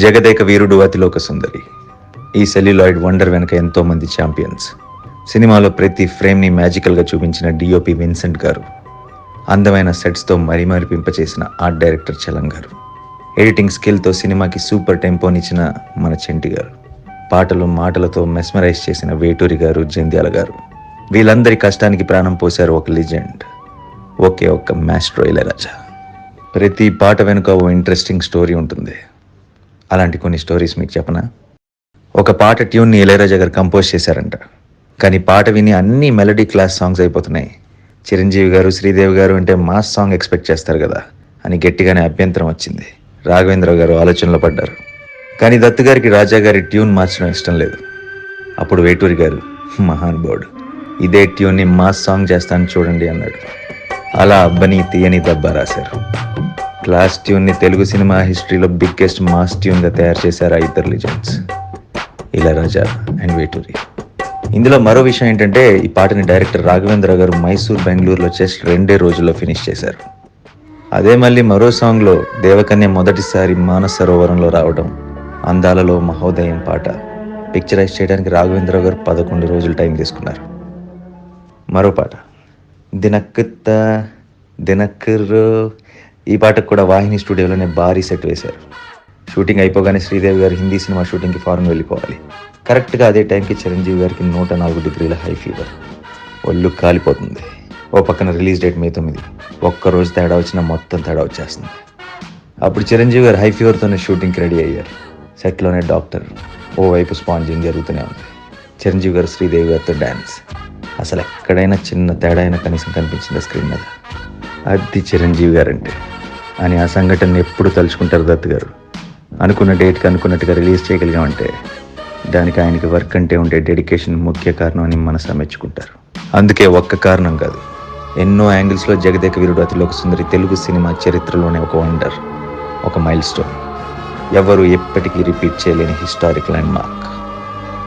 జగదేక వీరుడు అతిలోక సుందరి. ఈ celluloid wonder వెనక ఎంతో మంది ఛాంపియన్స్. సినిమాలో ప్రతి ఫ్రేమ్ని మ్యాజికల్గా చూపించిన డిఓపి విన్సెంట్ గారు, అందమైన సెట్స్తో మరిపింపచేసిన ఆర్ట్ డైరెక్టర్ చలం గారు, ఎడిటింగ్ స్కిల్తో సినిమాకి సూపర్ టెంపోనిచ్చిన మన చెంటి గారు, పాటలు మాటలతో మెస్మరైజ్ చేసిన వేటూరి గారు, జంధ్యాల గారు, వీళ్ళందరి కష్టానికి ప్రాణం పోశారు ఒక లెజెండ్, ఒకే ఒక్క మాస్ట్రో ఇళయరాజా. ప్రతి పాట వెనుక ఓ ఇంట్రెస్టింగ్ స్టోరీ ఉంటుంది. అలాంటి కొన్ని స్టోరీస్ మీకు చెప్పనా? ఒక పాట ట్యూన్ని ఇళయరాజా గారు కంపోజ్ చేశారంట. కానీ పాట విని అన్ని మెలడీ క్లాస్ సాంగ్స్ అయిపోతున్నాయి. చిరంజీవి గారు, శ్రీదేవి గారు అంటే మాస్ సాంగ్ ఎక్స్పెక్ట్ చేస్తారు కదా అని గట్టిగానే అభ్యంతరం వచ్చింది. రాఘవేంద్రరావు గారు ఆలోచనలో పడ్డారు. కానీ దత్తు గారికి రాజా గారి ట్యూన్ మార్చడం ఇష్టం లేదు. అప్పుడు వేటూరి గారు, మహానుభావుడు, ఇదే ట్యూన్ని మాస్ సాంగ్ చేస్తాను చూడండి అన్నాడు. అలా అబ్బని తీయని దబ్బా రాశారు. క్లాస్ ట్యూన్ని తెలుగు సినిమా హిస్టరీలో బిగ్గెస్ట్ మాస్ ట్యూన్గా తయారు చేశారు ఆ ఇద్దరు లెజెండ్స్, ఇళయరాజా అండ్ వేటూరి. ఇందులో మరో విషయం ఏంటంటే, ఈ పాటని డైరెక్టర్ రాఘవేంద్ర గారు మైసూర్, బెంగళూరులో జస్ట్ 2 రోజుల్లో ఫినిష్ చేశారు. అదే మళ్ళీ మరో సాంగ్లో దేవకన్య మొదటిసారి మానస సరోవరంలో రావడం, అందాలలో మహోదయం పాట పిక్చరైజ్ చేయడానికి రాఘవేంద్ర గారు 11 రోజులు టైం తీసుకున్నారు. మరో పాట దినక్కుత్త దినక్కుర్రో, ఈ పాటకు కూడా వాహిని స్టూడియోలోనే భారీ సెట్ వేశారు. షూటింగ్ అయిపోగానే శ్రీదేవి గారు హిందీ సినిమా షూటింగ్కి ఫారెన్ వెళ్ళిపోవాలి. కరెక్ట్గా అదే టైంకి చిరంజీవి గారికి 104 డిగ్రీల హై ఫీవర్, ఒళ్ళు కాలిపోతుంది. ఓ పక్కన రిలీజ్ డేట్ May 9, ఒక్కరోజు తేడా వచ్చినా మొత్తం తేడా వచ్చేస్తుంది. అప్పుడు చిరంజీవి గారు హై ఫీవర్తోనే షూటింగ్కి రెడీ అయ్యారు. సెట్లోనే డాక్టర్, ఓవైపు స్పాంజింగ్ జరుగుతూనే ఉంది. చిరంజీవి గారు శ్రీదేవి గారితో డ్యాన్స్. అసలు ఎక్కడైనా చిన్న తేడా అయినా కనీసం కనిపించింది స్క్రీన్ మీద. అది చిరంజీవి గారంటే అని ఆ సంఘటన ఎప్పుడు తలుచుకుంటారు దత్తు గారు. అనుకున్న డేట్కి అనుకున్నట్టుగా రిలీజ్ చేయగలిగామంటే దానికి ఆయనకి వర్క్ అంటే ఉండే డెడికేషన్ ముఖ్య కారణం అని మనసు మెచ్చుకుంటారు. అందుకే ఒక్క కారణం కాదు, ఎన్నో యాంగిల్స్లో జగదేక వీరుడు అతిలోక సుందరి తెలుగు సినిమా చరిత్రలోనే ఒక వండర్, ఒక మైల్ స్టోన్, ఎవరు ఎప్పటికీ రిపీట్ చేయలేని హిస్టారిక్ ల్యాండ్ మార్క్.